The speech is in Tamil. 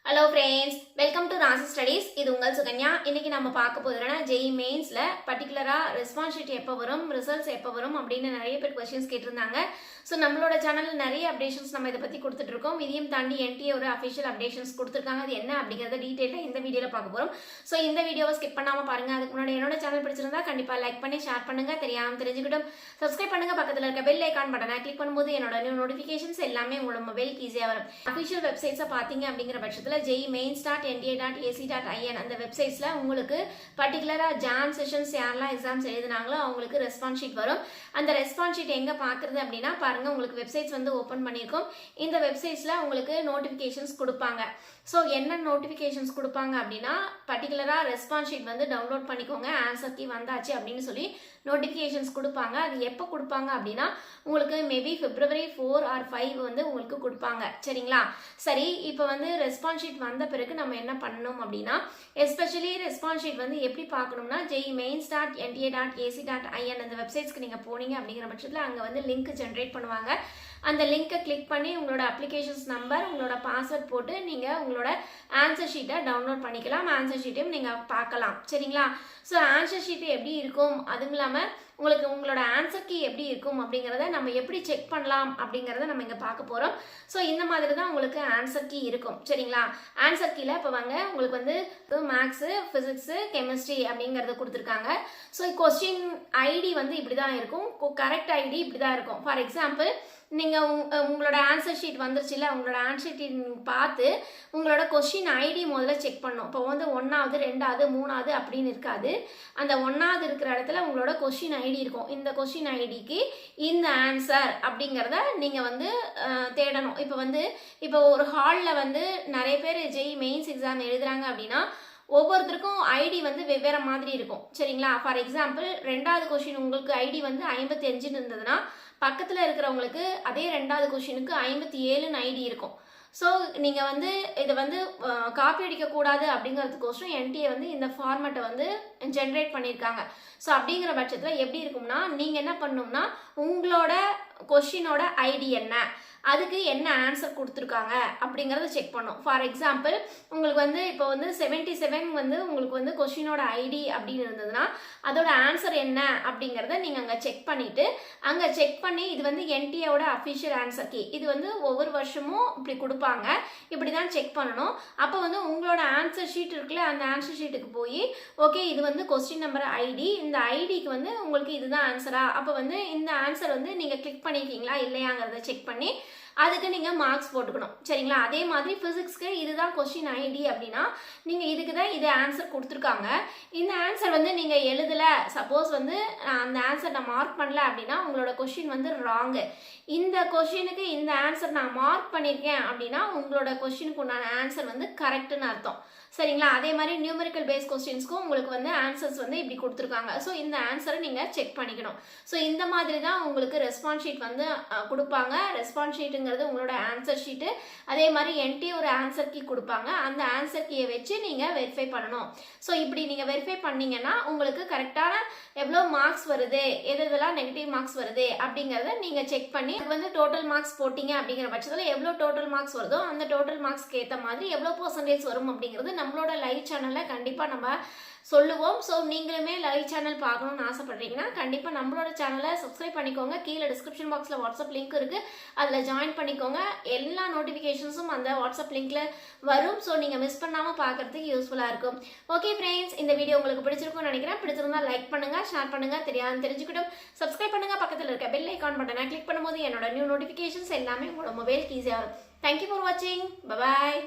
ஹலோ ஃப்ரெண்ட்ஸ், வெல்கம் டு ராசி ஸ்டடீஸ். இது உங்கள் சுகன்யா. இன்னைக்கு நம்ம பார்க்க போகிறோம்னா ஜெய் மெயின்ஸில் பர்டிகுலராக ரெஸ்பான்ஸ் ஷீட் எப்போ வரும், ரிசல்ட்ஸ் எப்போ வரும் அப்படின்னு நிறைய பேர் கொஸ்டின்ஸ் கேட்டிருந்தாங்க. ஸோ நம்மளோட சேனலில் நிறைய அப்டேஷன்ஸ் நம்ம இதை பற்றி கொடுத்துட்ருக்கோம். இதையும் தாண்டி என்டிஏ ஒரு அஃபிஷியல் அப்டேஷன்ஸ் கொடுத்துருக்காங்க. அது என்ன அப்படிங்கிறத டீட்டெயிலாக இந்த வீடியோவில் பார்க்க போகிறோம். ஸோ இந்த வீடியோவை ஸ்கிப் பண்ணாமல் பாருங்கள். அதுக்கு முன்னாடி என்னோட சேனல் பிடிச்சிருந்தா கண்டிப்பாக லைக் பண்ணி ஷேர் பண்ணுங்கள். தெரியாமல் தெரிஞ்சுக்கிட்டும் சப்ஸ்கிரைப் பண்ணுங்கள். பக்கத்தில் இருக்க பெல் ஐக்கான் பட்டனை கிளிக் பண்ணும்போது என்னோட நியூ நோட்டிஃபிகேஷன்ஸ் எல்லாமே உங்களோட மொபைலுக்கு ஈஸியாக வரும். அஃபிஷியல் வெப்சைட்ஸை பார்த்தீங்க அப்படிங்கிற பட்சத்தில் jmains.nda.ac.in அந்த வெப்சைட்ஸ்ல உங்களுக்கு பர்டிகுலரா ஜாம் செஷன்ஸ் யாரெல்லாம் எக்ஸாம்ஸ் எழுதினாங்களோ அவங்களுக்கு ரெஸ்பான்ஸ் ஷீட் வரும். அந்த ரெஸ்பான்ஸ் ஷீட் எங்க பாக்குறது அப்படின்னா பாருங்க, உங்களுக்கு வெப்சைட்ஸ் வந்து ஓபன் பண்ணியிருக்கோம். இந்த வெப்சைட்ஸ்ல உங்களுக்கு நோட்டிபிகேஷன்ஸ் கொடுப்பாங்க. ஸோ என்ன நோட்டிஃபிகேஷன்ஸ் கொடுப்பாங்க அப்படின்னா பர்டிகுலரா ரெஸ்பான்ஸ் ஷீட் வந்து டவுன்லோட் பண்ணிக்கோங்க, ஆன்சர் கீ வந்தாச்சு அப்படின்னு சொல்லி நோட்டிஃபிகேஷன்ஸ் கொடுப்பாங்க. அது எப்போ கொடுப்பாங்க அப்படின்னா உங்களுக்கு மேபி February 4 or 5 வந்து உங்களுக்கு கொடுப்பாங்க. சரிங்களா? சரி, இப்போ வந்து ரெஸ்பான்ஸ் ஷீட் வந்த பிறகு நம்ம என்ன பண்ணணும் அப்படின்னா எஸ்பெஷலி ரெஸ்பான்ஸ் ஷீட் வந்து எப்படி பார்க்கணும்னா jmains.nda.ac.in அந்த வெப்சைட்ஸ்க்கு நீங்கள் போனீங்க அப்படிங்கிற பட்சத்தில் அங்கே வந்து லிங்க் ஜென்ரேட் பண்ணுவாங்க. அந்த லிங்கை கிளிக் பண்ணி உங்களோட அப்ளிகேஷன்ஸ் நம்பர், உங்களோட பாஸ்வேர்ட் போட்டு நீங்கள் உங்களோட ஆன்சர் ஷீட்டை டவுன்லோட் பண்ணிக்கலாம். ஆன்சர் ஷீட்டையும் நீங்கள் பார்க்கலாம். சரிங்களா? ஸோ ஆன்சர் ஷீட்டு எப்படி இருக்கும், அதுவும் இல்லாமல் உங்களுக்கு உங்களோட ஆன்சர் கீ எப்படி இருக்கும் அப்படிங்கிறத நம்ம எப்படி செக் பண்ணலாம் அப்படிங்கிறத நம்ம இங்கே பார்க்க போகிறோம். ஸோ இந்த மாதிரி தான் உங்களுக்கு ஆன்சர் கீ இருக்கும். சரிங்களா? ஆன்சர் கீழே இப்போ வாங்க, உங்களுக்கு வந்து மேக்ஸு, ஃபிசிக்ஸு, கெமிஸ்ட்ரி அப்படிங்கிறத கொடுத்துருக்காங்க. ஸோ கொஸ்டின் ஐடி வந்து இப்படி தான் இருக்கும், கரெக்ட் ஐடி இப்படி தான் இருக்கும். ஃபார் எக்ஸாம்பிள், நீங்கள் உங்களோட ஆன்சர் ஷீட் வந்துருச்சுல்ல, உங்களோட ஆன்சர் ஷீட் பார்த்து உங்களோட கொஸ்டின் ஐடி முதல்ல செக் பண்ணணும். இப்போ வந்து 1வது 2வது 3வது அப்படின்னு இருக்காது. அந்த 1வது இருக்கிற இடத்துல உங்களோட கொஸ்டின் ஐடி இருக்கும். இந்த கொஸ்டின் ஐடிக்கு இந்த ஆன்சர் அப்படிங்கிறத நீங்கள் வந்து தேடணும். இப்போ ஒரு ஹாலில் வந்து நிறைய பேர் ஜெய் மெயின்ஸ் எக்ஸாம் எழுதுறாங்க அப்படின்னா ஒவ்வொருத்தருக்கும் ஐடி வந்து வெவ்வேறு மாதிரி இருக்கும். சரிங்களா? ஃபார் எக்ஸாம்பிள், 2வது கொஸ்டின் உங்களுக்கு ஐடி வந்து 55 இருந்ததுன்னா பக்கத்தில் இருக்கிறவங்களுக்கு அதே 2வது கொஸ்டினுக்கு 57 ஐடி இருக்கும். ஸோ நீங்கள் வந்து இதை வந்து காப்பி அடிக்கக்கூடாது அப்படிங்கிறதுக்கோசரம் என்டிஏ வந்து இந்த ஃபார்மேட்டை வந்து ஜென்ரேட் பண்ணியிருக்காங்க. ஸோ அப்படிங்கிற பட்சத்தில் எப்படி இருக்கும்னா நீங்கள் என்ன பண்ணணும்னா உங்களோட கொஸ்டினோட ஐடி என்ன, அதுக்கு என்ன ஆன்சர் கொடுத்துருக்காங்க அப்படிங்கிறத செக் பண்ணும். ஃபார் எக்ஸாம்பிள், உங்களுக்கு வந்து இப்போ வந்து 77 வந்து உங்களுக்கு வந்து கொஸ்டினோட ஐடி அப்படின்னு இருந்ததுன்னா அதோட ஆன்சர் என்ன அப்படிங்கிறத நீங்கள் அங்கே செக் பண்ணிவிட்டு அங்கே செக் பண்ணி இது வந்து என்டிஏவோட அஃபிஷியல் ஆன்சர் கீ, இது வந்து ஒவ்வொரு வருஷமும் இப்படி கொடுப்பாங்க, இப்படி தான் செக் பண்ணணும். அப்போ வந்து உங்களோட ஆன்சர் ஷீட் இருக்குல்ல, அந்த ஆன்சர் ஷீட்டுக்கு போய் ஓகே இது வந்து கொஸ்டின் நம்பர் ஐடி, இந்த ஐடிக்கு வந்து உங்களுக்கு இதுதான் ஆன்சரா, அப்போ வந்து இந்த ஆன்சர் வந்து நீங்கள் கிளிக் பண்ணியிருக்கீங்களா இல்லையாங்கிறத செக் பண்ணி அதுக்கு நீங்கள் மார்க்ஸ் போட்டுக்கணும். சரிங்களா? அதே மாதிரி ஃபிசிக்ஸ்க்கு இதுதான் கொஸ்டின் ஐடி அப்படின்னா நீங்கள் இதுக்கு தான் இது ஆன்சர் கொடுத்துருக்காங்க. இந்த ஆன்சர் வந்து நீங்கள் எழுதலை, சப்போஸ் வந்து அந்த ஆன்சர் நான் மார்க் பண்ணல அப்படின்னா உங்களோட கொஸ்டின் வந்து ராங்கு. இந்த கொஸ்டினுக்கு இந்த ஆன்சர் நான் மார்க் பண்ணியிருக்கேன் அப்படின்னா உங்களோட கொஸ்டினுக்கு உண்டான ஆன்சர் வந்து கரெக்டுன்னு அர்த்தம். சரிங்களா? அதே மாதிரி நியூமெரிக்கல் பேஸ் கொஸ்டின்ஸ்க்கும் உங்களுக்கு வந்து ஆன்சர்ஸ் வந்து இப்படி கொடுத்துருக்காங்க. ஸோ இந்த ஆன்சரை நீங்கள் செக் பண்ணிக்கணும். ஸோ இந்த மாதிரி தான் உங்களுக்கு ரெஸ்பான்ஸ் ஷீட் வந்து கொடுப்பாங்க. ரெஸ்பான்ஸ் ஷீட்டுங்கிறது உங்களோட ஆன்சர் ஷீட்டு. அதே மாதிரி என்டி ஒரு ஆன்சர் கீ கொடுப்பாங்க. அந்த ஆன்சர் கீயை வச்சு நீங்கள் வெரிஃபை பண்ணணும். ஸோ இப்படி நீங்கள் வெரிஃபை பண்ணீங்கன்னா உங்களுக்கு கரெக்டான எவ்வளோ மார்க்ஸ் வருது, எதெல்லாம் நெகட்டிவ் மார்க்ஸ் வருது அப்படிங்கிறத நீங்கள் செக் பண்ணி அது வந்து டோட்டல் மார்க்ஸ் போட்டிங்க அப்படிங்கிற பட்சத்தில் எவ்வளோ டோட்டல் மார்க்ஸ் வருதோ அந்த டோட்டல் மார்க்ஸ்க்கு ஏற்ற மாதிரி எவ்வளோ பர்சன்டேஜ் வரும் அப்படிங்கிறது நம்மளோட லைவ் சேனலில் கண்டிப்பாக நம்ம சொல்லுவோம். ஸோ நீங்களுமே லைவ் சேனல் பார்க்கணும்னு ஆசைப்படுறீங்கன்னா கண்டிப்பாக நம்மளோட சேனலை சப்ஸ்கிரைப் பண்ணிக்கோங்க. கீழே டிஸ்கிரிப்ஷன் பாக்ஸில் வாட்ஸ்அப் லிங்க் இருக்குது, அதில் ஜாயின் பண்ணிக்கோங்க. எல்லா நோட்டிஃபிகேஷன்ஸும் அந்த வாட்ஸ்அப் லிங்க்கில் வரும். ஸோ நீங்கள் மிஸ் பண்ணாமல் பார்க்குறதுக்கு யூஸ்ஃபுல்லாக இருக்கும். ஓகே ஃப்ரெண்ட்ஸ், இந்த வீடியோ உங்களுக்கு பிடிச்சிருக்கும்னு நினைக்கிறேன். பிடிச்சிருந்தா லைக் பண்ணுங்கள், ஷேர் பண்ணுங்கள், தெரிஞ்சுக்கிட்டும் சப்ஸ்கிரைப் பண்ணுங்கள். பக்கத்தில் இருக்க பெல் ஐக்கான் பட்டனை கிளிக் பண்ணும்போது என்னோட நியூ நோட்டிஃபிகேஷன்ஸ் எல்லாமே உங்களோட மொபைலுக்கு ஈஸியாக வரும். தேங்க்யூ ஃபார் வாட்சிங். பாய்.